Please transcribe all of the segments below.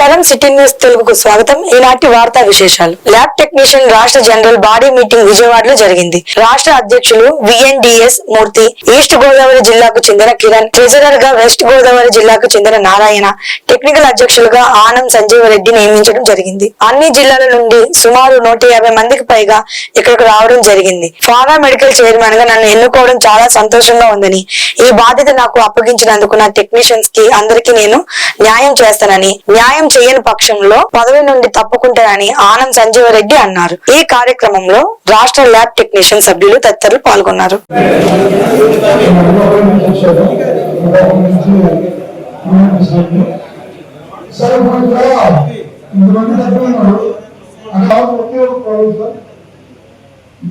నమస్కారం city news తెలుగుకు స్వాగతం. ఈనాటి వార్తా విశేషాలు. ల్యాబ్ టెక్నీషియన్ రాష్ట్ర జనరల్ బాడీ మీటింగ్ విజయవాడలో జరిగింది. రాష్ట్ర అధ్యక్షులు విఎన్డిఎస్ మూర్తి, ఈస్ట్ గోదావరి జిల్లాకు చెందిన కిరణ్, ట్రెజరర్ గా వెస్ట్ గోదావరి జిల్లాకు చెందిన నారాయణ, టెక్నికల్ అధ్యక్షులుగా ఆనం సంజీవరెడ్డి నియమించడం జరిగింది. అన్ని జిల్లాల నుండి సుమారు 150 మందికి పైగా ఇక్కడికి రావడం జరిగింది. ఫారా మెడికల్ చైర్మన్ గా నన్ను ఎన్నుకోవడం చాలా సంతోషంగా ఉందని, ఈ బాధ్యత నాకు అప్పగించినందుకు నా టెక్నీషియన్స్ కి అందరికీ నేను న్యాయం చేస్తానని, న్యాయం చేయని పక్షంలో పదవి నుండి తప్పుకుంటానని ఆనం సంజీవరెడ్డి అన్నారు. ఈ కార్యక్రమంలో రాష్ట్ర ల్యాబ్ టెక్నీషియన్ సభ్యులు తదితరులు పాల్గొన్నారు.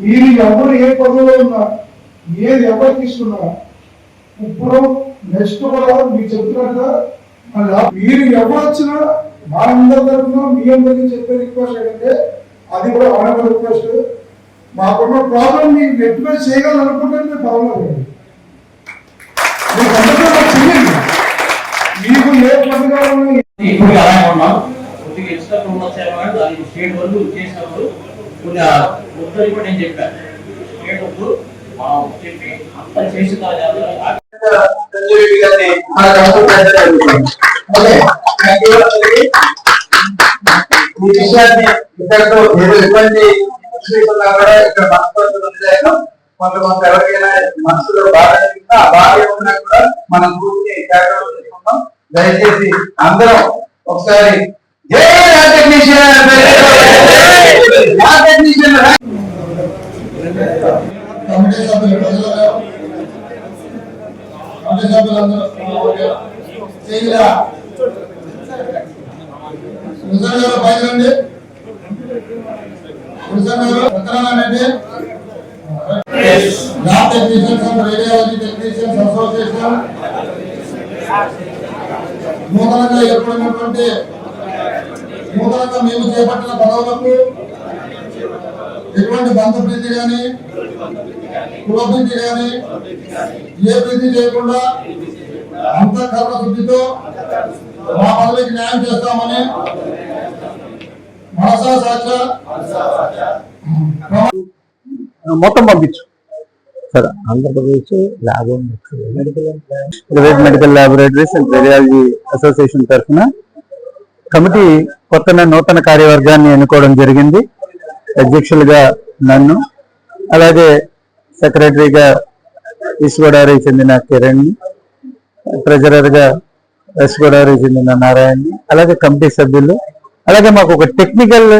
మీరు ఎవరు ఏ పదవిలో ఉన్నా, ఏది ఎవరు తీసుకున్నా, ఇప్పుడు నెక్స్ట్ కూడా మీకు చెప్తున్నట్టుగా మీరు ఎవరు వచ్చినా మా అందరి తరఫున మీ అందరికీ చెప్పే రిక్వెస్ట్ ఏంటంటే, అది కూడా ఆనర్ రిక్వెస్ట్, మాకున్న ప్రాబ్లం మీకు రెక్టిఫై చేయగలనుకుంటే మీరు ప్రాబ్లం లేదు, మీకు అందరికీ చేయండి. మీకు ఏ పద్ధతిగా ఇప్పుడు అలాగే ఉన్నాం. కొద్దిగా ఇన్స్ట్రక్టర్ ఉన్న సేవ దానికి స్టేట్ వరకు చేసినప్పుడు కొద్దిగా ఉత్తరి కూడా నేను చెప్పాను. స్టేట్ వరకు చెప్పి అంతా చేసిన ఈ విషయాన్ని ఇక్కడతో ఏదో ఇబ్బంది కొంతమంది ఎవరికైనా మనసులో బాగా ఆ బాగా ఉన్నా కూడా మనం పూర్తి తీసుకుంటాం. దయచేసి అందరం ఒకసారి నూతనంగా ఏర్పడినటువంటి నూతనంగా మేము చేపట్టిన పదవులకు ఎటువంటి బంధు ప్రీతి కానీ కులప్రీతి కానీ ఏ ప్రీతి చేయకుండా అంతఃకరణ శుద్ధితో మా పదవికి న్యాయం చేస్తామని మనసా సాక్షా మొత్తం పంపించు sir. Andhra Pradesh lab private medical laboratories and radiology association తరఫున కమిటీ నూతన కార్యవర్గాన్ని ఎన్నుకోవడం జరిగింది. అధ్యక్షులుగా నన్ను, అలాగే సెక్రటరీగా ఈస్ట్ గోదావరికి చెందిన కిరణ్, ట్రెజరర్ గా వెస్ట్ గోదావరికి చెందిన నారాయణ, అలాగే కమిటీ సభ్యులు, అలాగే మాకు ఒక టెక్నికల్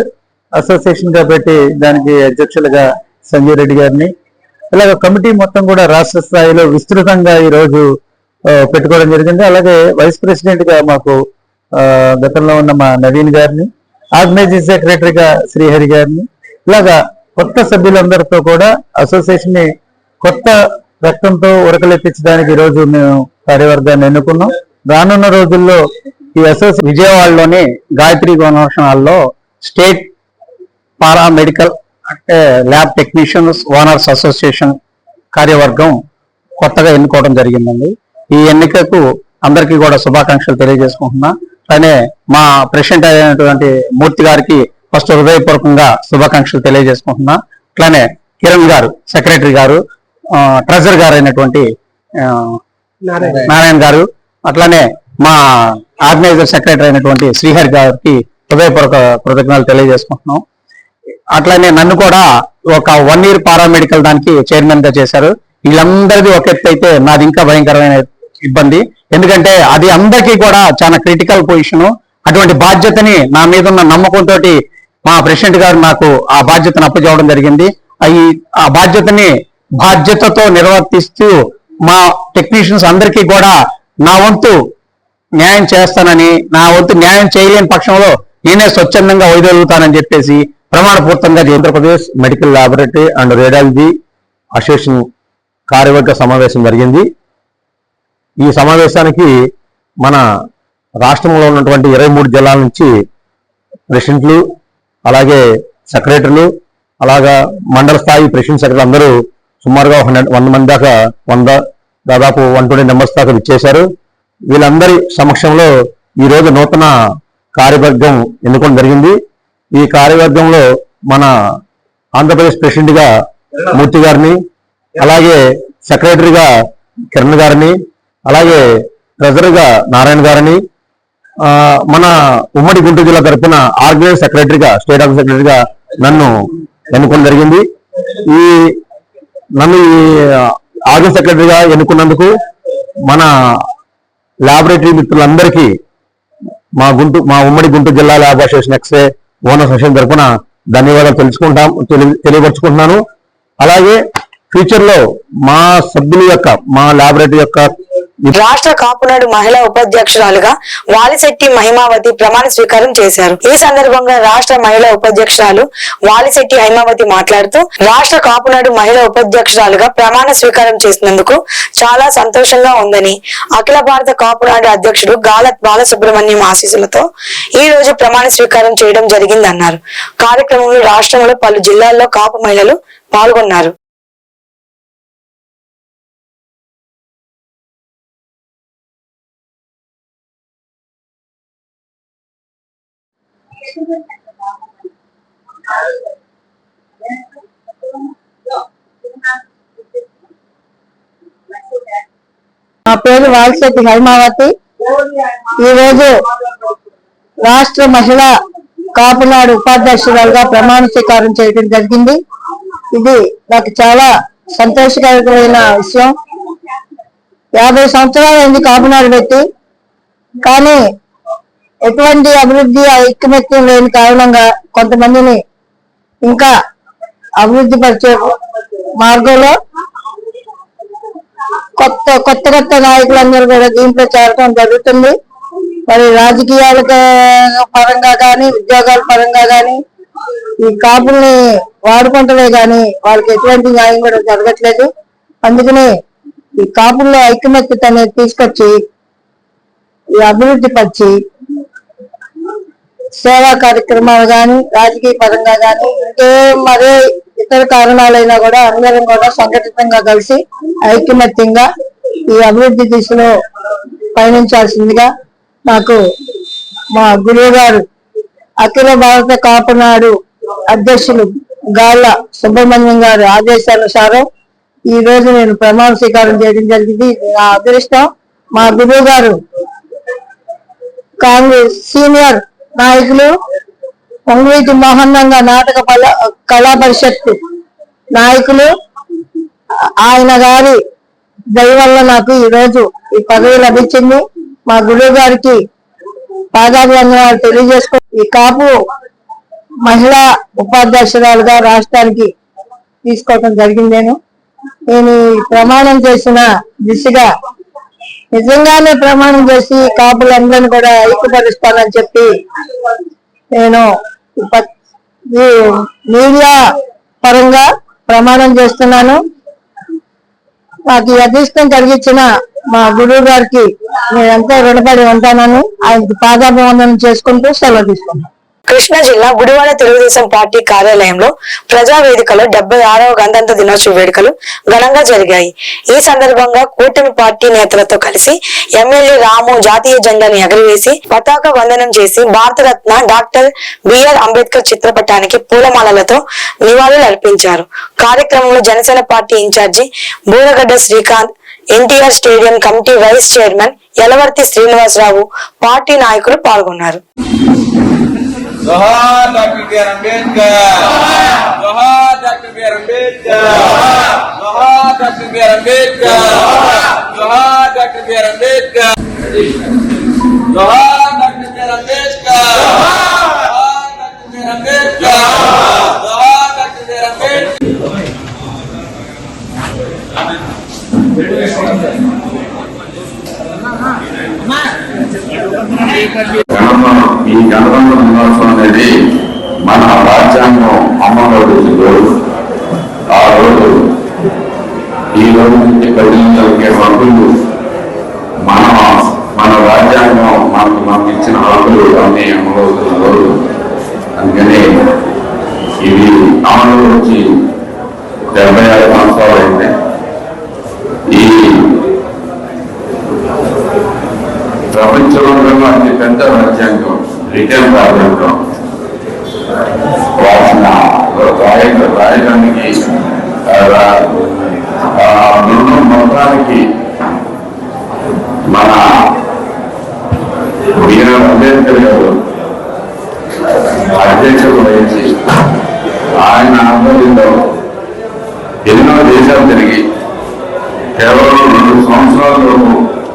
అసోసియేషన్ గా పెట్టి దానికి అధ్యక్షులుగా సంజయ్ రెడ్డి గారిని, అలాగే కమిటీ మొత్తం కూడా రాష్ట్ర స్థాయిలో విస్తృతంగా ఈ రోజు పెట్టుకోవడం జరిగింది. అలాగే వైస్ ప్రెసిడెంట్ గా మాకు గతంలో ఉన్న మా నవీన్ గారిని, ఆర్గనైజింగ్ సెక్రటరీగా శ్రీహరి గారిని, ఇలాగా కొత్త సభ్యులందరితో కూడా అసోసియేషన్ ని కొత్త రక్తంతో ఉరకలెత్తించడానికి ఈ రోజు మేము కార్యవర్గాన్ని ఎన్నుకున్నాం. రానున్న రోజుల్లో ఈ అసోసియేషన్ విజయవాడలోని గాయత్రి గోనోషన్ హాల్లో స్టేట్ పారామెడికల్ అంటే ల్యాబ్ టెక్నీషియన్స్ ఓనర్స్ అసోసియేషన్ కార్యవర్గం కొత్తగా ఎన్నుకోవడం జరిగిందండి. ఈ ఎన్నికకు అందరికీ కూడా శుభాకాంక్షలు తెలియజేసుకుంటున్నా. అలానే మా ప్రెసిడెంట్ అయినటువంటి మూర్తి గారికి ఫస్ట్ హృదయపూర్వకంగా శుభాకాంక్షలు తెలియజేసుకుంటున్నా. అట్లానే కిరణ్ గారు సెక్రటరీ గారు, ట్రెజరర్ గారు అయినటువంటి నారాయణ గారు, అట్లానే మా ఆర్గనైజర్ సెక్రటరీ అయినటువంటి శ్రీహరి గారికి హృదయపూర్వక కృతజ్ఞతలు తెలియజేసుకుంటున్నాం. అట్లానే నన్ను కూడా ఒక 1 year పారామెడికల్ దానికి చైర్మన్ గా చేశారు. వీళ్ళందరిది ఒక ఎత్తు అయితే నాది ఇంకా భయంకరమైన ఇబ్బంది. ఎందుకంటే అది అందరికీ కూడా చాలా క్రిటికల్ పొజిషన్. అటువంటి బాధ్యతని నా మీద ఉన్న నమ్మకంతో మా ప్రెసిడెంట్ గారు నాకు ఆ బాధ్యతను అప్పచెప్పడం జరిగింది. ఆ బాధ్యతతో నిర్వర్తిస్తూ మా టెక్నీషియన్స్ అందరికీ కూడా నా వంతు న్యాయం చేస్తానని, నా వంతు న్యాయం చేయలేని పక్షంలో నేనే స్వచ్ఛందంగా వైదొలుగుతానని చెప్పేసి ప్రమాణపూర్తంగా Andhra Pradesh medical laboratory and radiology association కార్యవర్గ సమావేశం జరిగింది. ఈ సమావేశానికి మన రాష్ట్రంలో ఉన్నటువంటి 23 జిల్లాల నుంచి ప్రెసిడెంట్లు, అలాగే సెక్రటరీలు, అలాగా మండల స్థాయి ప్రెసిడెంట్ సెక్రటరీ అందరూ సుమారుగా 100 మంది దాకా దాదాపు 120 మెంబర్స్ దాకా ఇచ్చేశారు. వీళ్ళందరి సమక్షంలో ఈ రోజు నూతన కార్యవర్గం ఎన్నుకోవడం జరిగింది. ఈ కార్యవర్గంలో మన ఆంధ్రప్రదేశ్ ప్రెసిడెంట్ గా మూర్తి గారిని, అలాగే సెక్రటరీగా కిరణ్ గారిని, అలాగే ట్రెజరర్గా నారాయణ గారిని, మన ఉమ్మడి గుంటూరు జిల్లా తరఫున ఆర్గనైజ్ సెక్రటరీగా, స్టేట్ ఆఫీస్ సెక్రటరీగా నన్ను ఎన్నుకోవడం జరిగింది. నన్ను ఈ ఆర్గనైజ్ సెక్రటరీగా ఎన్నుకున్నందుకు మన ల్యాబొరేటరీ మిత్రులందరికీ మా ఉమ్మడి గుంటూరు జిల్లా lab association x ray owner association తరఫున ధన్యవాదాలు తెలియపరుచుకుంటున్నాను. అలాగే ఫ్యూచర్ లో మా సభ్యుల యొక్క, మా ల్యాబొరేటరీ యొక్క రాష్ట్ర కాపునాడు మహిళా ఉపాధ్యక్షురాలుగా వాలిశెట్టి మహిమావతి ప్రమాణ స్వీకారం చేశారు. ఈ సందర్భంగా రాష్ట్ర మహిళా ఉపాధ్యక్షురాలు వాలిశెట్టి హైమావతి మాట్లాడుతూ, రాష్ట్ర కాపునాడు మహిళా ఉపాధ్యక్షురాలుగా ప్రమాణ స్వీకారం చేసినందుకు చాలా సంతోషంగా ఉందని, అఖిల భారత కాపునాడు అధ్యక్షుడు గాలత్ బాలసుబ్రహ్మణ్యం ఆశీస్సులతో ఈ రోజు ప్రమాణ స్వీకారం చేయడం జరిగిందన్నారు. కార్యక్రమంలో రాష్ట్రంలో పలు జిల్లాల్లో కాపు మహిళలు పాల్గొన్నారు. నా పేరు వాలిశెట్టి హైమావతి. ఈరోజు రాష్ట్ర మహిళా కాపునాడు ఉపాధ్యక్షురాలుగా ప్రమాణ స్వీకారం చేయడం జరిగింది. ఇది నాకు చాలా సంతోషకరమైన విషయం. 50 సంవత్సరాలు అయింది కాపునాడు పెట్టి, కానీ ఎటువంటి అభివృద్ధి ఐక్యమత్యం లేని కారణంగా కొంతమందిని ఇంకా అభివృద్ధి పరిచే మార్గంలో కొత్త నాయకులందరూ కూడా దీంట్లో చేరటం జరుగుతుంది. మరి రాజకీయాల పరంగా కానీ, ఉద్యోగాల పరంగా కానీ ఈ కాపుల్ని వాడుకుంటలే కానీ వాళ్ళకి ఎటువంటి న్యాయం కూడా జరగట్లేదు. అందుకని ఈ కాపుల్లో ఐక్యమత్యత అనేది తీసుకొచ్చి ఈ అభివృద్ధి పరిచి సేవా కార్యక్రమాలు కానీ, రాజకీయ పరంగా కానీ, మరే ఇతర కారణాలైనా కూడా అందరం కూడా సంఘటితంగా కలిసి ఐక్యమత్యంగా ఈ అభివృద్ధి దిశలో పయనించాల్సిందిగా నాకు మా గురువు గారు అఖిల భారత కాపునాడు అధ్యక్షులు గాళ్ళ సుబ్రహ్మణ్యం గారి ఆదేశానుసారం ఈ రోజు నేను ప్రమాణ స్వీకారం చేయడం జరిగింది. నా అదృష్టం. మా గురువు గారు కాంగ్రెస్ సీనియర్ నాయకులు పొంగువీటి మోహన్నంగా నాటక కళా పరిషత్ నాయకులు, ఆయన గారి దయ వల్ల నాకు ఈ రోజు ఈ పదవి లభించింది. మా గురువు గారికి పాదాభివందనాలు తెలియజేసుకుని ఈ కాపు మహిళా ఉపాధ్యక్షురాలుగా రాష్ట్రానికి తీసుకోవడం జరిగింది. నేను ప్రమాణం చేసిన దిశగా నిజంగానే ప్రమాణం చేసి కాపులందరినీ కూడా ఐక్యపరుస్తానని చెప్పి నేను మీడియా పరంగా ప్రమాణం చేస్తున్నాను. నాకు ఈ అదృష్టం కలిగించిన మా గురువు గారికి నేను ఎంతో రుణపడి ఉంటానని ఆయనకి పాదాభివందనం చేసుకుంటూ సెలవు తీసుకున్నాను. కృష్ణా జిల్లా గుడివాడ తెలుగుదేశం పార్టీ కార్యాలయంలో ప్రజావేదికలో 76వ గణతంత్ర దినోత్సవ వేడుకలు ఘనంగా జరిగాయి. ఈ సందర్భంగా కూటమి పార్టీ నేతలతో కలిసి ఎమ్మెల్యే రాము జాతీయ జెండాను ఎగరవేసి పతాక వందనం చేసి భారతరత్న డాక్టర్ బిఆర్ అంబేద్కర్ చిత్రపటానికి పూలమాలలతో నివాళులు అర్పించారు. కార్యక్రమంలో Janasena party in charge Buragadda Srikanth, NTR stadium committee vice chairman Yalavarthi Srinivasarao, party నాయకులు పాల్గొన్నారు. जोहार डॉक्टर बी.आर. अम्बेडकर, जोहार डॉक्टर बी.आर. अम्बेडकर, जोहार डॉक्टर बी.आर. अम्बेडकर, जोहार डॉक्टर बी.आर. अम्बेडकर, जोहार डॉक्टर बी.आर. अम्बेडकर, जोहार डॉक्टर बी.आर. अम्बेडकर, जोहार डॉक्टर बी.आर. ఈ గణతంత్ర దినోత్సవం అనేది మన రాజ్యాంగం అమలు రోజు. ఆ రోజు ఈ రోజు నుంచి కలిగే హక్కులు మన రాజ్యాంగం మనకి ఇచ్చిన హక్కులు అన్ని అమలవుతున్న రోజు. అందుకని ఇవి అమలు వచ్చి 76 సంవత్సరాలు అయింది. ఈ ప్రపంచంలో అతి పెద్ద రాజ్యాంగం రాజేంద్రం రాసిన రాయడానికి మొత్తానికి మన బిఆర్ అంబేద్కర్ గారు అధ్యక్షత వహించి ఆయన ఆధ్వర్యంలో ఎన్నో దేశాలు తిరిగి కేవలం 2 సంవత్సరాల్లోపు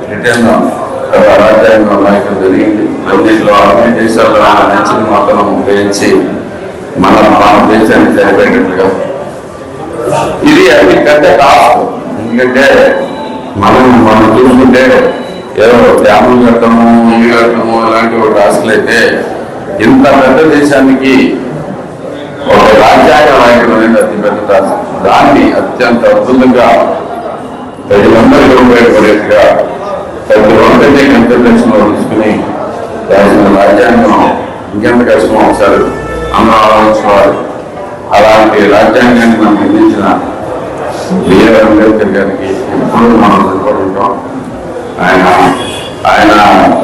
రిటర్న్ రాజ్యాంగం రాయడం జరిగింది. రెండింటిలో అన్ని దేశాల్లో నచ్చిన మాత్రం ఉపయోగించి మన భారతదేశాన్ని సరిపోయేటట్లుగా ఇది అన్ని పెద్ద కాదు. ఎందుకంటే మనం చూసుకుంటే ఏదో డ్యాములు కట్టము ఇల్లు కట్టము ఇలాంటి ఒక రాష్ట్రాలైతే ఇంత పెద్ద దేశానికి ఒక రాజ్యాంగం రాయడం అనేది అతి పెద్ద టాస్క్. దాన్ని అత్యంత అద్భుతంగా ప్రజలందరికీ ఉపయోగపడేట్టుగా ప్రతి ఒక్కరిని కన్సిడరేషన్ లో తీసుకుని రాసిన రాజ్యాంగం ఇంకెంత కష్టం ఒకసారి అందరూ ఆలోచించుకోవాలి. అలాంటి రాజ్యాంగాన్ని మనం నిర్మించిన బిఆర్ అంబేద్కర్ గారికి ఎప్పుడు మనం రుణపడి ఉంటాం. ఆయన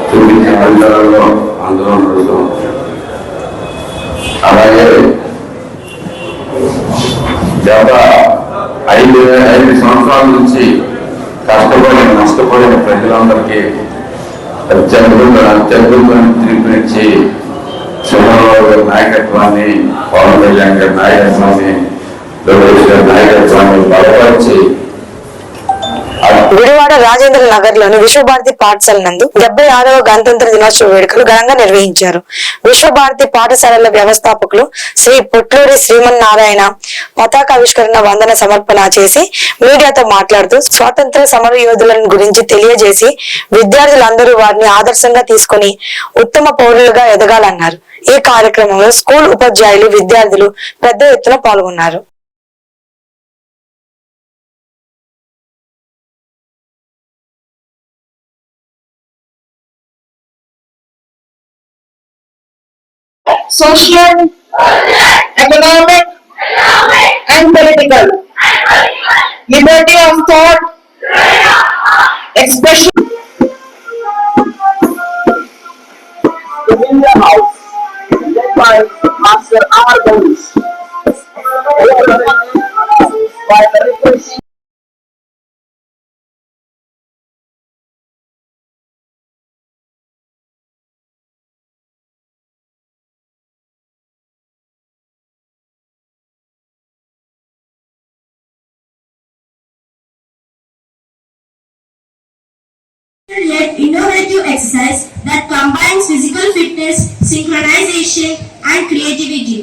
చూపించిన ఫలితాలలో అందులో నడుస్తాం. అలాగే గత 5 సంవత్సరాల నుంచి నష్టపోయిన ప్రజలందరికీ అత్యద్భుతమైన తీర్పునిచ్చి చంద్రబాబు గారి నాయకత్వాన్ని, పవన్ కళ్యాణ్ గారి నాయకత్వాన్ని, లోకేష్ గారి నాయకత్వాన్ని బలపరిచి గుడివాడ రాజేంద్ర నగర్ లోని విశ్వభారతి పాఠశాల నందు 76వ గణతంత్ర దినోత్సవ వేడుకలు ఘనంగా నిర్వహించారు. విశ్వభారతి పాఠశాలల వ్యవస్థాపకులు శ్రీ పొట్లూరి శ్రీమన్నారాయణ పతాకావిష్కరణ వందన సమర్పణ చేసి మీడియాతో మాట్లాడుతూ స్వాతంత్ర సమర యోధులను గురించి తెలియజేసి విద్యార్థులందరూ వారిని ఆదర్శంగా తీసుకుని ఉత్తమ పౌరులుగా ఎదగాలన్నారు. ఈ కార్యక్రమంలో స్కూల్ ఉపాధ్యాయులు, విద్యార్థులు పెద్ద ఎత్తున పాల్గొన్నారు. Social, economic, and political. Liberty of thought, expression. In the house, led by Master R. Bones. By the request. Led innovative exercise that combines physical fitness, synchronization, and creativity.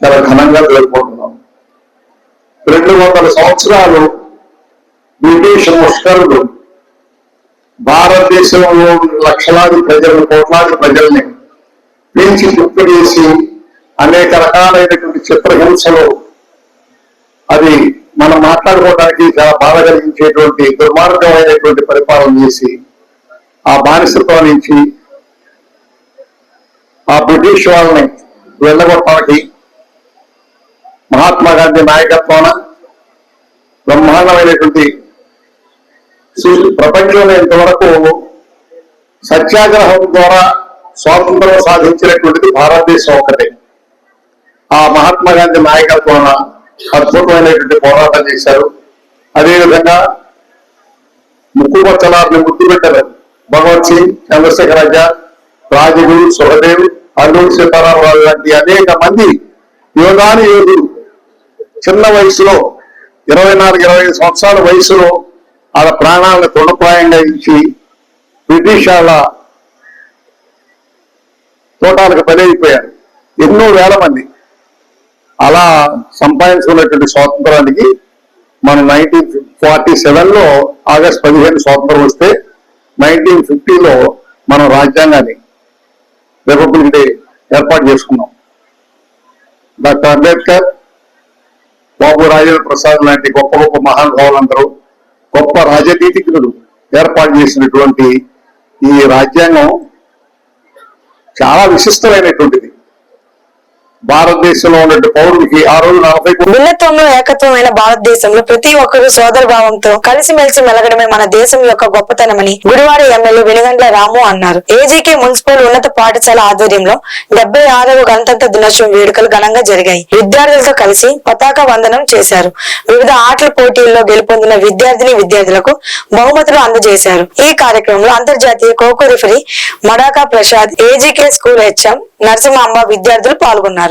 చాలా ఘనంగా జరుపుకుంటున్నాం. 200 సంవత్సరాలు బ్రిటిష్ ముష్కరులు భారతదేశంలో లక్షలాది ప్రజలు, కోట్లాది ప్రజల్ని పీల్చి తుప్పు చేసి అనేక రకాలైనటువంటి చిత్రహింసలు, అది మనం మాట్లాడుకోవడానికి చాలా బాధ కలిగించేటువంటి దుర్మార్గమైనటువంటి పరిపాలన చేసి ఆ బానిసత్వం నుంచి ఆ బ్రిటిష్ వాళ్ళని వెళ్ళగొట్టడానికి మహాత్మా గాంధీ నాయకత్వాన బ్రహ్మాండమైనటువంటి ప్రపంచంలో ఇంతవరకు సత్యాగ్రహం ద్వారా స్వాతంత్రం సాధించినటువంటిది భారతదేశం ఒకటే. ఆ మహాత్మా గాంధీ నాయకత్వాన అద్భుతమైనటువంటి పోరాటం చేశారు. అదేవిధంగా ముక్కుపచ్చలారిని ముద్దుబిడ్డలు భగవత్ సింగ్, చంద్రశేఖర్ ఆజాద్, రాజగురు, సుఖదేవ్, అల్లూరి సీతారామరాజు లాంటి అనేక మంది యోధాని యోధులు చిన్న వయసులో 24-25 సంవత్సరాల వయసులో వాళ్ళ ప్రాణాలను తృణప్రాయంగా ఇచ్చి బ్రిటిష్ వాళ్ళ తోటాలకు బలైపోయారు. ఎన్నో వేల మంది అలా సంపాదించుకున్నటువంటి స్వాతంత్రానికి మనం 1947లో ఆగస్టు 15 స్వాతంత్రం వస్తే 1950లో మనం రాజ్యాంగాన్ని, రిపబ్లిక్ డే ఏర్పాటు చేసుకున్నాం. డాక్టర్ అంబేద్కర్ బాబు రాజేంద్ర ప్రసాద్ లాంటి గొప్ప గొప్ప మహానుభావులందరూ గొప్ప రాజనీతిజ్ఞులు ఏర్పాటు చేసినటువంటి ఈ రాజ్యాంగం చాలా విశిష్టమైనటువంటిది. భారతదేశంలో ఉన్న పౌరులకి ఆ రోజు 40 భిన్నత్వంలో ఏకత్వమైన భారతదేశంలో ప్రతి ఒక్కరూ సోదర భావంతో కలిసిమెలిసి మెలగడమే మన దేశం యొక్క గొప్పతనమని గుడివాడ ఎమ్మెల్యే వెనుగండ్ల రాము అన్నారు. ఏజీకే మున్సిపల్ ఉన్నత పాఠశాల ఆధ్వర్యంలో 76వ గణతంత్ర దినోత్సవం వేడుకలు ఘనంగా జరిగాయి. విద్యార్థులతో కలిసి పతాక వందనం చేశారు. వివిధ ఆటల పోటీల్లో గెలుపొందిన విద్యార్థులకు బహుమతులు అందజేశారు. ఈ కార్యక్రమంలో అంతర్జాతీయ kho kho referee Madaka Prasad, AGK school HM Narasimhamba విద్యార్థులు పాల్గొన్నారు.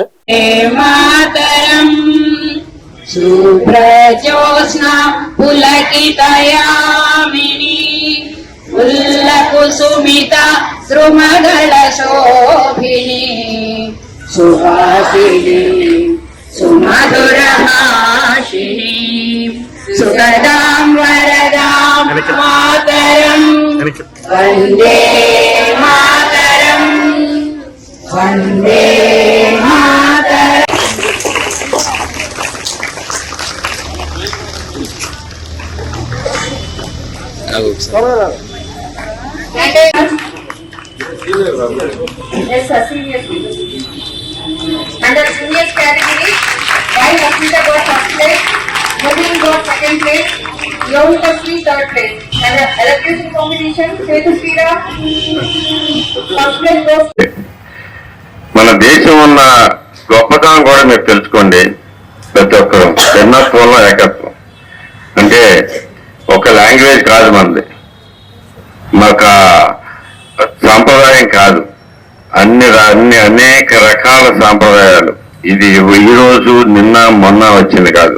మాతరం శుభ్రజ్యోత్స్నా పులకితయామిని ఉల్లకుసుమిత ద్రుమదళ శోభిని సుహాసిని సుమధురహాసిని సుగదాం వరదాం మాతరం Vande Mataram Vande Mataram. Under seniors category, Rai Asmita got first place, Mubin got second place, Yogi Kasri third place. And the electrician competition, Setu Srira, first place goes. మన దేశం ఉన్న గొప్పతనం కూడా మీరు తెలుసుకోండి. ప్రతి ఒక్కరు భిన్నత్వంలో ఏకత్వం అంటే ఒక లాంగ్వేజ్ కాదు, మనది మాకు సాంప్రదాయం కాదు, అనేక రకాల సాంప్రదాయాలు. ఇది ఈ రోజు నిన్న మొన్న వచ్చింది కాదు,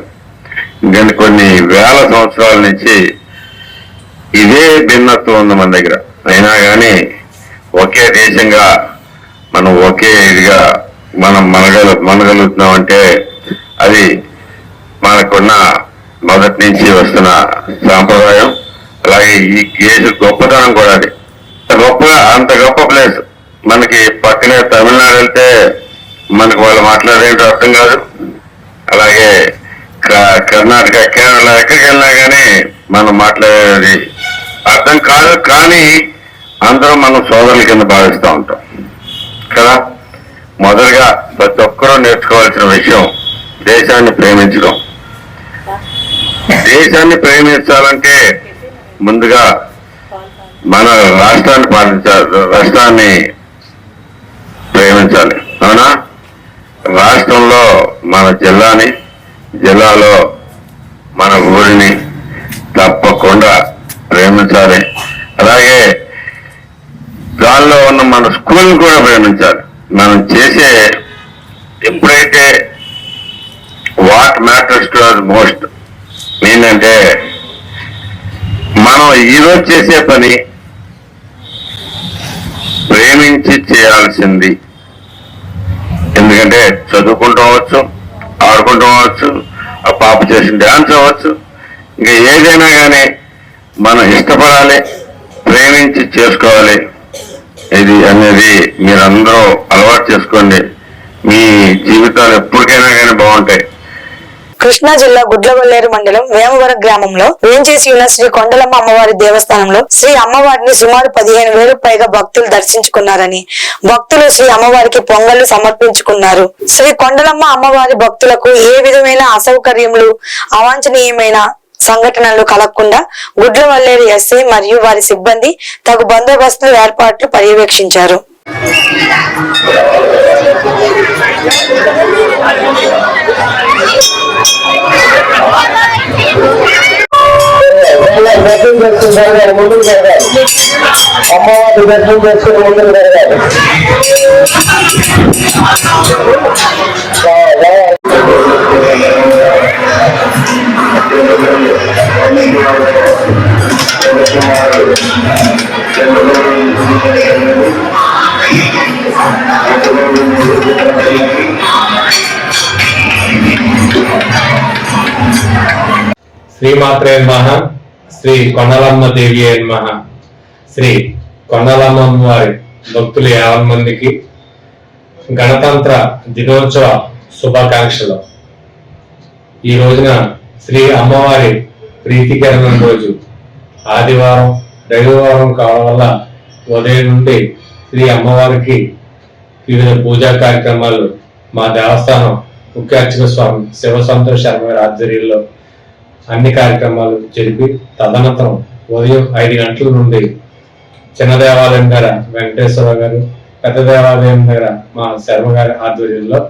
ఇంకా కొన్ని వేల సంవత్సరాల నుంచి ఇదే భిన్నత్వం ఉంది మన దగ్గర. అయినా కానీ ఒకే దేశంగా మనం ఒకే ఇదిగా మనం మనగలుగుతున్నామంటే అది మనకున్న మొదటి నుంచి వస్తున్న సాంప్రదాయం. అలాగే ఈ కేసు గొప్పతనం కూడా అది అంత గొప్ప ప్లేస్. మనకి పక్కనే తమిళనాడు వెళ్తే మనకు వాళ్ళు మాట్లాడేంటో అర్థం కాదు. అలాగే కర్ణాటక, కేరళ ఎక్కడికి వెళ్ళినా కానీ మనం మాట్లాడేది అర్థం కాదు. కానీ అందరం మనం సోదరుల కింద భావిస్తూ ఉంటాం కదా. మొదలుగా ప్రతి ఒక్కరూ నేర్చుకోవాల్సిన విషయం దేశాన్ని ప్రేమించడం. దేశాన్ని ప్రేమించాలంటే ముందుగా మన రాష్ట్రాన్ని ప్రేమించాలి. అవునా? రాష్ట్రంలో మన జిల్లాలో మన ఊరిని తప్పకుండా ప్రేమించాలి. అలాగే దానిలో ఉన్న మన స్కూల్ని కూడా ప్రేమించాలి. మనం చేసే ఎప్పుడైతే what matters to us most ఏంటంటే మనం ఈరోజు చేసే పని ప్రేమించి చేయాల్సింది. ఎందుకంటే చదువుకుంటూ అవ్వచ్చు, ఆడుకుంటూ అవ్వచ్చు, ఆ పాప చేసిన డాన్స్ అవ్వచ్చు, ఇంకా ఏదైనా కానీ మనం ఇష్టపడాలి, ప్రేమించి చేసుకోవాలి. ఇది అనేది మీరందరూ అలవాటు చేసుకోండి. మీ జీవితాలు ఎప్పటికైనా కానీ బాగుంటాయి. కృష్ణా జిల్లా గుడ్లగొల్లేరు మండలం వేమవరం గ్రామంలో వేంచేసి ఉన్న శ్రీ కొండలమ్మ అమ్మవారి దేవస్థానంలో శ్రీ అమ్మవారిని సుమారు 15,000 పైగా భక్తులు దర్శించుకున్నారని, భక్తులు శ్రీ అమ్మవారికి పొంగళ్లు సమర్పించుకున్నారు. శ్రీ కొండలమ్మ అమ్మవారి భక్తులకు ఏ విధమైన అసౌకర్యములు, అవాంఛనీయమైన సంఘటనలు కలగకుండా గుడ్లవల్లేరు ఎస్ఐ మరియు వారి సిబ్బంది తగు బందోబస్తు ఏర్పాట్లు పర్యవేక్షించారు. అమ్మవారి దర్శనం చేసుకుని ముందుకు జరగాలి. శ్రీమాత్రే నమః. శ్రీ కొండలమ్మ దేవి నమః. శ్రీ కొండలమ్మ వారి భక్తులు 50 మందికి గణతంత్ర దినోత్సవ శుభాకాంక్షలు. ఈ రోజున శ్రీ అమ్మవారి ప్రీతికరణం రోజు ఆదివారం రవివారం కావడం వల్ల ఉదయం నుండి శ్రీ అమ్మవారికి వివిధ పూజా కార్యక్రమాలు మా దేవస్థానం ముఖ్య అర్చక స్వామి శివ సంతోష్ శర్మ గారి ఆధ్వర్యంలో అన్ని కార్యక్రమాలు జరిపి తదనంతరం ఉదయం 5 గంటల నుండి చిన్న దేవాలయం దగ్గర వెంకటేశ్వర గారు, పెద్ద దేవాలయం దగ్గర మా శర్మ గారి ఆధ్వర్యంలో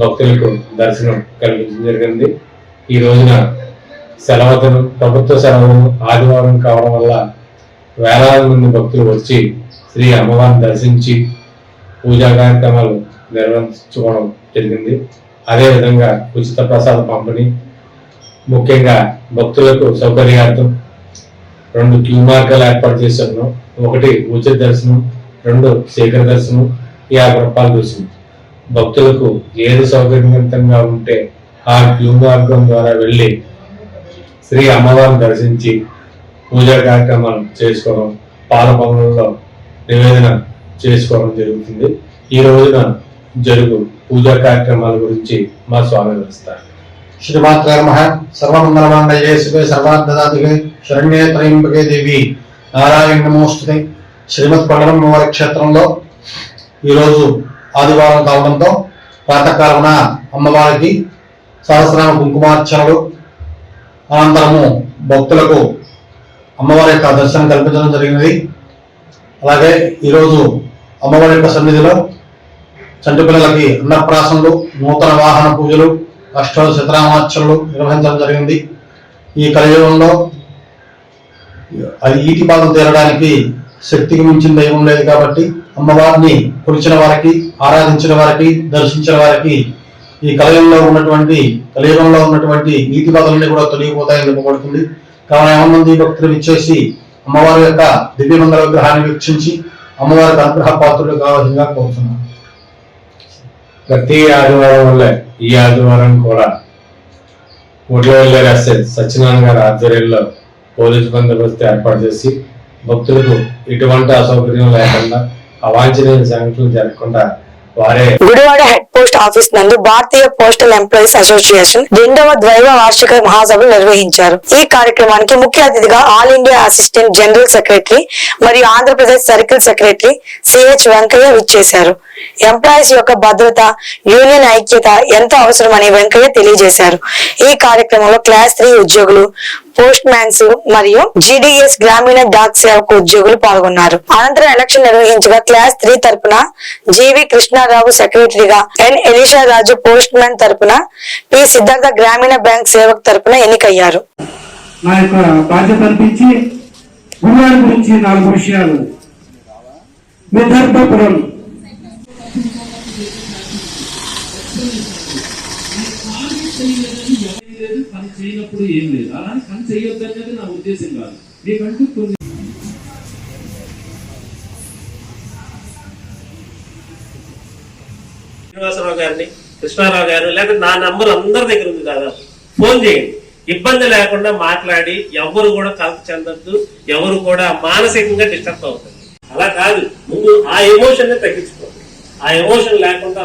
భక్తులకు దర్శనం కల్పించడం జరిగింది. ఈ రోజున సెలవులు, ప్రభుత్వ సెలవులు ఆదివారం కావడం వల్ల వేలాది మంది భక్తులు వచ్చి శ్రీ అమ్మవారిని దర్శించి పూజా కార్యక్రమాలు నిర్వహించుకోవడం జరిగింది. అదేవిధంగా ఉచిత ప్రసాద పంపిణీ, ముఖ్యంగా భక్తులకు సౌకర్యార్థం 2 క్యూ మార్గాలు ఏర్పాటు చేస్తున్నాం. 1 ఉచిత దర్శనం, 2 శీఘ్ర దర్శనం, 50 రూపాయల దర్శనం. భక్తులకు ఏది సౌకర్యవంతంగా ఉంటే ఆ క్యూ మార్గం ద్వారా వెళ్ళి శ్రీ అమ్మవారిని దర్శించి పూజా కార్యక్రమాలు చేసుకోవడం, పాల పొంగల్లో నివేదన చేసుకోవడం జరుగుతుంది. ఈ రోజున జరుగు పూజా కార్యక్రమాల గురించి మా స్వామి వివరిస్తారు. శ్రీమాత్రే నమః. సర్వమంగళమాంగళ్యే శివే సర్వార్థదాతికే శరణ్యే త్రయంబకే దేవి నారాయణ నమోస్తుతే. శ్రీమద్ కొండలమ్మవారి క్షేత్రంలో ఈరోజు ఆదివారం కావడంతో ప్రాతకాలమున అమ్మవారికి సహస్రనామ కుంకుమార్చనలు, అనంతరము భక్తులకు అమ్మవారి యొక్క దర్శనం కల్పించడం జరిగినది. అలాగే ఈరోజు అమ్మవారి యొక్క సన్నిధిలో చంటి పిల్లలకి అన్నప్రాసనలు, నూతన వాహన పూజలు, అష్టోత్తర శతనామార్చనలు నిర్వహించడం జరిగింది. ఈ కలియుగంలో అది ఈటి బాధ తీరడానికి శక్తికి మించిన దైవం లేదు కాబట్టి అమ్మవారిని కొలిచిన వారికి, ఆరాధించిన వారికి, దర్శించిన వారికి ఈ కలియుగంలో ఉన్నటువంటి నీతి బాధలన్నీ కూడా తొలగిపోతాయని చెప్పబడుతుంది. కావున 50 మంది భక్తులు ఇచ్చేసి అమ్మవారి యొక్క దివ్యమంగళ విగ్రహాన్ని వీక్షించి అమ్మవారికి అనుగ్రహ పాత్రులు కావాల్సిందిగా కోరుతున్నాను. ప్రతి ఆదివారం వల్ల ఈ ఆదివారం కూడా ఒడ్లవల్లి సత్యనారాయణ గారి ఆధ్వర్యంలో పోలీసు బందోబస్తు ఏర్పాటు చేసి భక్తులకు ఎటువంటి అసౌకర్యం లేకుండా, అవాంఛనీయ సంఘటనలు జరగకుండా వారే గుడివాడ హెడ్ పోస్ట్ ఆఫీస్ నందు భారతీయ పోస్టల్ ఎంప్లాయీస్ అసోసియేషన్ 2వ ద్వైవ వార్షిక మహాసభలు నిర్వహించారు. ఈ కార్యక్రమానికి ముఖ్య అతిథిగా all India assistant general secretary మరియు Andhra Pradesh circle secretary CH Venkayya విచ్చేశారు. ఎంప్లాయీస్ యొక్క భద్రత, యూనియన్ ఐక్యత ఎంతో అవసరమని వెంకయ్య తెలియజేశారు. ఈ కార్యక్రమంలో క్లాస్ 3 ఉద్యోగులు, పోస్ట్ మ్యాన్స్ మరియు జీడీఎస్ గ్రామీణ డాక్ సేవకు ఉద్యోగులు పాల్గొన్నారు. అనంతరం ఎలక్షన్ నిర్వహించగా క్లాస్ 3 తరపున జీవి కృష్ణారావు సెక్రటరీగా, ఎన్ ఎలీషా రాజు పోస్ట్ మ్యాన్ తరపున, పి సిద్ధార్థ గ్రామీణ బ్యాంక్ సేవక్ తరపున ఎన్నికయ్యారు. నా యొక్క బాధ్యత అనిపించి గురువారి గురించి 4 విషయాలు. విదర్భపురం పని చేయనప్పుడు ఏం లేదు, అలానే పని చేయొద్దు అనేది నా ఉద్దేశం కాదు. మీకంటూ కొన్ని శ్రీనివాసరావు గారిని, కృష్ణారావు గారు, లేకపోతే నా నంబర్ అందరి దగ్గర ఉంది కదా, ఫోన్ చేయండి. ఇబ్బంది లేకుండా మాట్లాడి ఎవరు కూడా కలత చెందద్దు, ఎవరు కూడా మానసికంగా డిస్టర్బ్ అవుతుంది. అలా కాదు, ముందు ఆ ఎమోషన్ ని తగ్గించుకోండి. ఆ ఎమోషన్ లేకుండా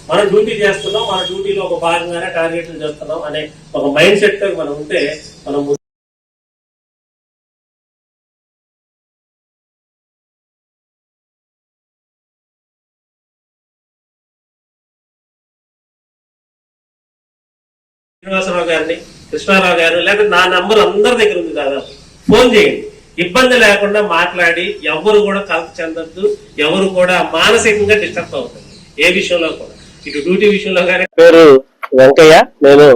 మన డ్యూటీ చేస్తున్నాం, మన డ్యూటీలో ఒక భాగంగానే టార్గెట్లు చేస్తున్నాం అనే ఒక మైండ్ సెట్ తో మనం ఉంటే మనం శ్రీనివాసరావు గారిని, కృష్ణారావు గారు, లేకపోతే నా నంబర్ అందరి దగ్గర ఉంది కదా, ఫోన్ చేయండి. ఇబ్బంది లేకుండా మాట్లాడి ఎవరు కూడా కలత చెందద్దు, ఎవరు కూడా మానసికంగా డిస్టర్బ్ అవుతుంది ఏ విషయంలో కూడా, ఇటు డ్యూటీ విషయంలో కానీ. పేరు వెంకయ్య, నేను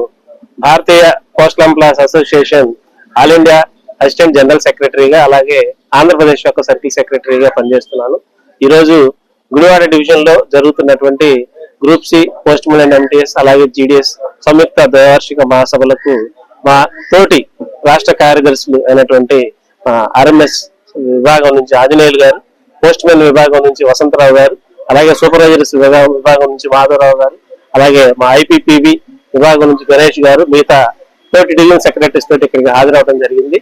Bharatiya postal employees association all India assistant general సెక్రటరీగా, అలాగే ఆంధ్రప్రదేశ్ యొక్క సర్కిల్ సెక్రటరీగా పనిచేస్తున్నాను. ఈ రోజు గుడివాడ డివిజన్ లో జరుగుతున్నటువంటి group C, postman and MTS, అలాగే జీడీఎస్ సంయుక్త ద్వైవార్షిక మహాసభలకు మా తోటి రాష్ట్ర కార్యదర్శులు అయినటువంటి ఆర్ఎంఎస్ విభాగం నుంచి ఆంజనేయులు గారు, పోస్ట్ మ్యాన్ విభాగం నుంచి వసంతరావు గారు, అలాగే సూపర్వైజర్స్ విభాగం నుంచి మాధవరావు గారు, అలాగే మా ఐపీపీబీ విభాగం నుంచి గణేష్ గారు, మిగతా తోటి డివిజన్ సెక్రటరీస్ తోటి ఇక్కడికి హాజరవడం జరిగింది.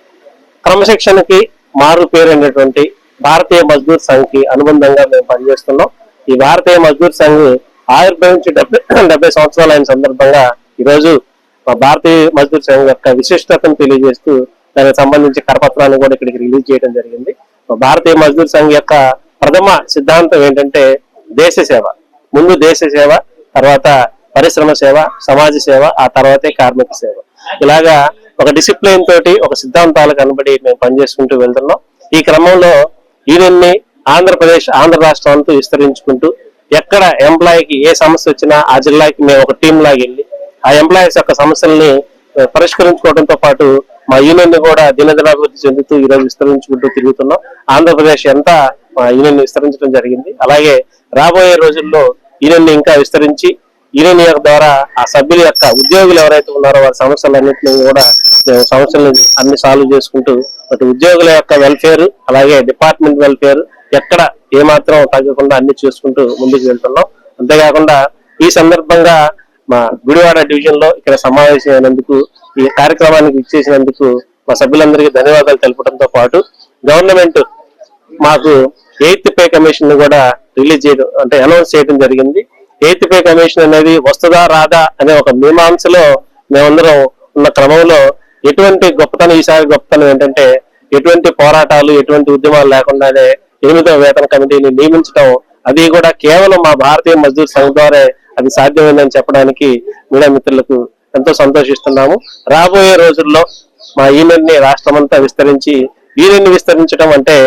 క్రమశిక్షణకి మారు పేరు అయినటువంటి భారతీయ మజ్దూర్ సంఘ్ కి అనుబంధంగా మేము పనిచేస్తున్నాం. ఈ భారతీయ మజ్దూర్ సంఘ్ ఆవిర్భవించి 70 సంవత్సరాలు అయిన సందర్భంగా ఈరోజు మా భారతీయ మజ్దూర్ సంఘం యొక్క విశిష్టతను తెలియజేస్తూ దానికి సంబంధించి కరపత్రాన్ని కూడా ఇక్కడికి రిలీజ్ చేయడం జరిగింది. భారతీయ మజ్దూర్ సంఘ్ యొక్క ప్రథమ సిద్ధాంతం ఏంటంటే దేశ సేవ. ముందు దేశ సేవ, తర్వాత పరిశ్రమ సేవ, సమాజ సేవ, ఆ తర్వాతే కార్మిక సేవ. ఇలాగా ఒక డిసిప్లిన్ తోటి ఒక సిద్ధాంతాలకు కనబడి మేము పనిచేసుకుంటూ వెళ్తున్నాం. ఈ క్రమంలో యూనియన్ని ఆంధ్ర రాష్ట్రం అంతా విస్తరించుకుంటూ ఎక్కడ ఎంప్లాయీకి ఏ సమస్య వచ్చినా ఆ జిల్లాకి మేము ఒక టీం లాగా వెళ్ళి ఆ ఎంప్లాయీస్ యొక్క సమస్యల్ని పరిష్కరించుకోవడంతో పాటు మా యూనియన్ ని కూడా దినదినాభివృద్ధి చెందుతూ ఈ రోజు విస్తరించుకుంటూ తిరుగుతున్నాం. ఆంధ్రప్రదేశ్ అంతా మా యూనియన్ విస్తరించడం జరిగింది. అలాగే రాబోయే రోజుల్లో యూనియన్ ని ఇంకా విస్తరించి యూనియన్ ద్వారా ఆ సభ్యుల యొక్క ఉద్యోగులు ఎవరైతే ఉన్నారో వారి సమస్యలన్నింటినీ కూడా సమస్యలను అన్ని సాల్వ్ చేసుకుంటూ అటు ఉద్యోగుల యొక్క వెల్ఫేర్ అలాగే డిపార్ట్మెంట్ వెల్ఫేర్ ఎక్కడ ఏమాత్రం తగ్గకుండా అన్ని చూసుకుంటూ ముందుకు వెళ్తున్నాం. అంతేకాకుండా ఈ సందర్భంగా మా గుడివాడ డివిజన్ లో ఇక్కడ సమావేశమైనందుకు ఈ కార్యక్రమానికి ఇచ్చేసినందుకు మా సభ్యులందరికీ ధన్యవాదాలు తెలపడంతో పాటు గవర్నమెంట్ మాకు 8th పే కమిషన్ ని కూడా రిలీజ్ చేయడం అంటే అనౌన్స్ చేయడం జరిగింది. 8th పే కమిషన్ అనేది వస్తుందా రాదా అనే ఒక మీమాంసలో మేమందరం ఉన్న క్రమంలో ఎటువంటి గొప్పతనం ఈసారి గొప్పతనం ఏంటంటే ఎటువంటి పోరాటాలు ఎటువంటి ఉద్యమాలు లేకుండానే 8వ వేతన కమిటీని నియమించడం, అది కూడా కేవలం మా భారతీయ మజ్దూర్ సంఘ్ ద్వారా అది సాధ్యమైందని చెప్పడానికి మీడియా మిత్రులకు ఎంతో సంతోషిస్తున్నాము. రాబోయే రోజుల్లో మా యూనియన్ ని రాష్ట్రమంతా విస్తరించి యూనియన్ ని విస్తరించడం అంటే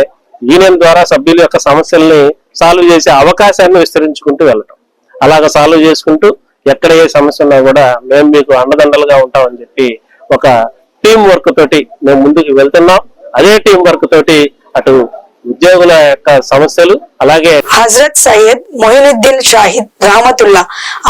యూనియన్ ద్వారా సభ్యుల యొక్క సమస్యల్ని సాల్వ్ చేసే అవకాశాన్ని విస్తరించుకుంటూ వెళ్ళటం. అలాగ సాల్వ్ చేసుకుంటూ ఎక్కడ ఏ సమస్య ఉన్నా కూడా మేము మీకు అండదండలుగా ఉంటామని చెప్పి ఒక టీం వర్క్ తోటి మేము ముందుకు వెళ్తున్నాం. అదే టీం వర్క్ తోటి అటు ఉద్యోగుల యొక్క సమస్యలు అలాగే హజరత్ సయ్యద్ మొయినుద్దీన్ షాహిద్ రహమతుల్లా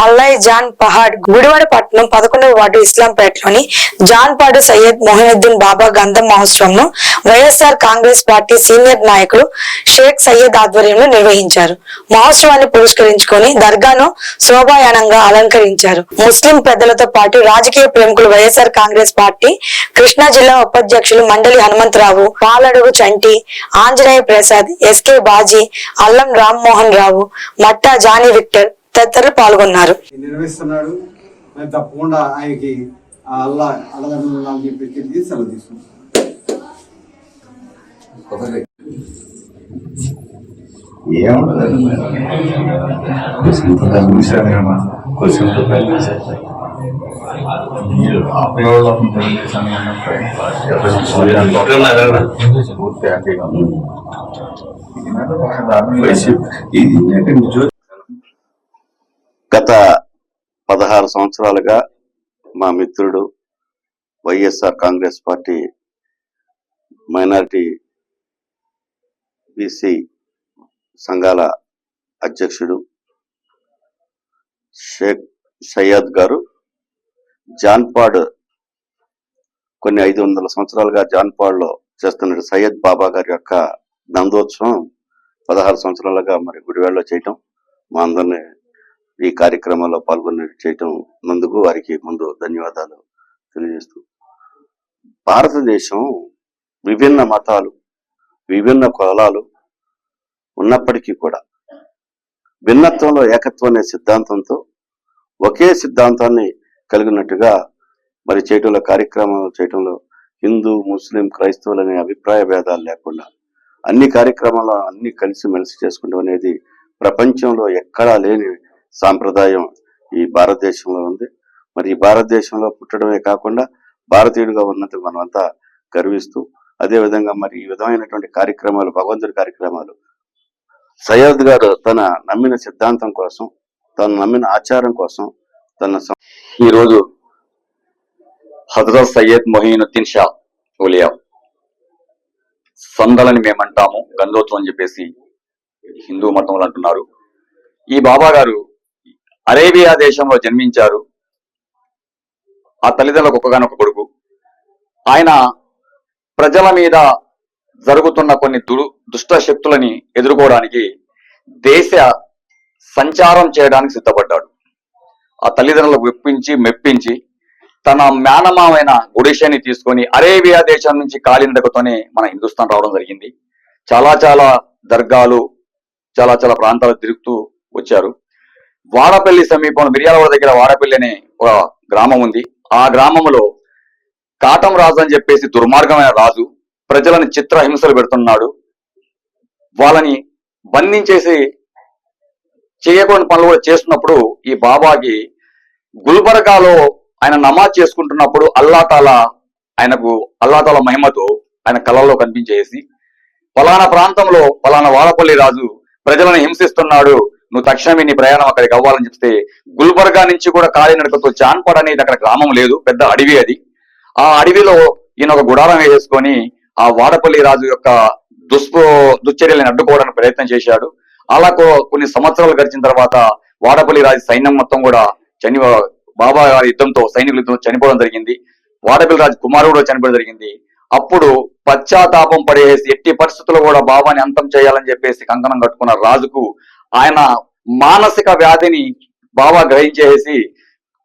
అల్లాయ్ జాన్ పహాడ్ గుడివాడ పట్టణం 11వ వార్డు ఇస్లాంపేటలోని జాన్పాడు సయ్యద్ మొయినుద్దీన్ బాబా గంధం మహోత్సవంను వైఎస్ఆర్ కాంగ్రెస్ పార్టీ సీనియర్ నాయకులు షేక్ సయ్యద్ ఆధ్వర్యంలో నిర్వహించారు. మహోత్సవాన్ని పురస్కరించుకొని దర్గాను శోభాయానంగా అలంకరించారు. ముస్లిం పెద్దలతో పాటు రాజకీయ ప్రముఖులు వైఎస్ఆర్ కాంగ్రెస్ పార్టీ కృష్ణా జిల్లా ఉపాధ్యక్షులు మండలి హనుమంతరావు, పాలడుగు చంటి, ఆంజనేయ ప్రసాద్, ఎస్కే బాజీ, అల్లం రామ్మోహన్ రావు, మట్టా జానీ విక్టర్ తదితరులు పాల్గొన్నారు. నిర్వహిస్తున్నాడు. మేము తప్పకుండా ఆయనకి అల్లా అడగని చెప్పి సెలవు తీసుకుంటాం. గత 16 సంవత్సరాలుగా మా మిత్రుడు YSR Congress party minority BC సంఘాల అధ్యక్షుడు షేక్ సయ్యద్ గారు జాన్పాడ్ కొన్ని 500 సంవత్సరాలుగా జాన్పాడ్లో చేస్తున్న సయ్యద్ బాబా గారి యొక్క దందోత్సవం 16 సంవత్సరాలుగా మరి గుడివాడలో చేయటం, మా అందరినీ ఈ కార్యక్రమంలో పాల్గొని చేయటం నందుకు వారికి ముందు ధన్యవాదాలు తెలియజేస్తూ, భారతదేశం విభిన్న మతాలు విభిన్న కులాలు ఉన్నప్పటికీ కూడా భిన్నత్వంలో ఏకత్వం అనే సిద్ధాంతంతో ఒకే సిద్ధాంతాన్ని కలిగినట్టుగా మరి చేయటంలో కార్యక్రమాలు చేయటంలో హిందూ ముస్లిం క్రైస్తవులు అనే అభిప్రాయ భేదాలు లేకుండా అన్ని కార్యక్రమాలు అన్ని కలిసి మెలిసి చేసుకుంటాం అనేది ప్రపంచంలో ఎక్కడా లేని సాంప్రదాయం ఈ భారతదేశంలో ఉంది. మరి ఈ భారతదేశంలో పుట్టడమే కాకుండా భారతీయుడిగా ఉన్నందుకు మనమంతా గర్విస్తూ, అదే విధంగా మరి ఈ విధమైనటువంటి కార్యక్రమాలు భగవంతుడి కార్యక్రమాలు సయ్యద్ గారు తన నమ్మిన సిద్ధాంతం కోసం, తను నమ్మిన ఆచారం కోసం ఈరోజు హజరత్ సయ్యద్ మొయినుద్దీన్ షా ఉలియా సందలని మేమంటాము, గంధోత్సవం అని చెప్పేసి హిందూ మతంలో అంటున్నారు. ఈ బాబా గారు అరేబియా దేశంలో జన్మించారు. ఆ తల్లిదండ్రులకు ఒక్కగానొక్క కొడుకు. ఆయన ప్రజల మీద జరుగుతున్న కొన్ని దుష్ట శక్తులని ఎదుర్కోవడానికి దేశ సంచారం చేయడానికి సిద్ధపడ్డాడు. ఆ తల్లిదండ్రులకు మెప్పించి తన మేనమామైన గుడిషని తీసుకొని అరేబియా దేశం నుంచి కాలిందకతోనే మన హిందుస్థాన్ రావడం జరిగింది. చాలా దర్గాలు చాలా ప్రాంతాలు తిరుగుతూ వచ్చారు. వాడపల్లి సమీపంలో మిర్యాలవాడ దగ్గర వాడపల్లి అనే ఒక గ్రామం ఉంది. ఆ గ్రామంలో కాటం రాజు అని చెప్పేసి దుర్మార్గమైన రాజు ప్రజలను చిత్రహింసలు పెడుతున్నాడు. వాళ్ళని బంధించేసి చేయకూడని పనులు కూడా చేస్తున్నప్పుడు ఈ బాబాకి గుల్బర్గాలో ఆయన నమాజ్ చేసుకుంటున్నప్పుడు అల్లాతాలా మహిమతో ఆయన కళల్లో కనిపించేసి ఫలానా ప్రాంతంలో ఫలానా వాడపల్లి రాజు ప్రజలను హింసిస్తున్నాడు, నువ్వు తక్షణమే నీ ప్రయాణం అక్కడికి అవ్వాలని చెప్తే గుల్బర్గా నుంచి కూడా కాలినడకతో జాన్పడ్ అనేది అక్కడ గ్రామం లేదు, పెద్ద అడవి అది. ఆ అడవిలో ఈయన ఒక గుడారం వేసుకొని ఆ వాడపల్లి రాజు యొక్క దుశ్చర్యలను అడ్డుకోవడానికి ప్రయత్నం చేశాడు. అలా కొన్ని సంవత్సరాలు గడిచిన తర్వాత వాడపల్లి రాజు సైన్యం మొత్తం కూడా బాబా గారి యుద్ధంతో సైనికుల యుద్ధంతో చనిపోవడం జరిగింది. వాడపల్లి రాజు కుమారుడు చనిపోవడం జరిగింది. అప్పుడు పశ్చాత్తాపం పడేసి ఎట్టి పరిస్థితుల్లో కూడా బాబాని అంతం చేయాలని చెప్పేసి కంకణం కట్టుకున్న రాజుకు ఆయన మానసిక వ్యాధిని బాబా గ్రహించేసి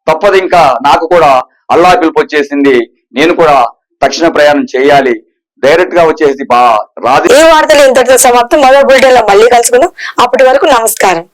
తప్పదు, ఇంకా నాకు కూడా అల్లా పిలుపు వచ్చేసింది, నేను కూడా తక్షణ ప్రయాణం చేయాలి, డైరెక్ట్ గా వచ్చేసి రాజు. ఈ వార్తలు ఇంతటితో సమాప్తం. మరో బులెటిన్ లో మళ్ళీ కలుసుకుందాం. అప్పటి వరకు నమస్కారం.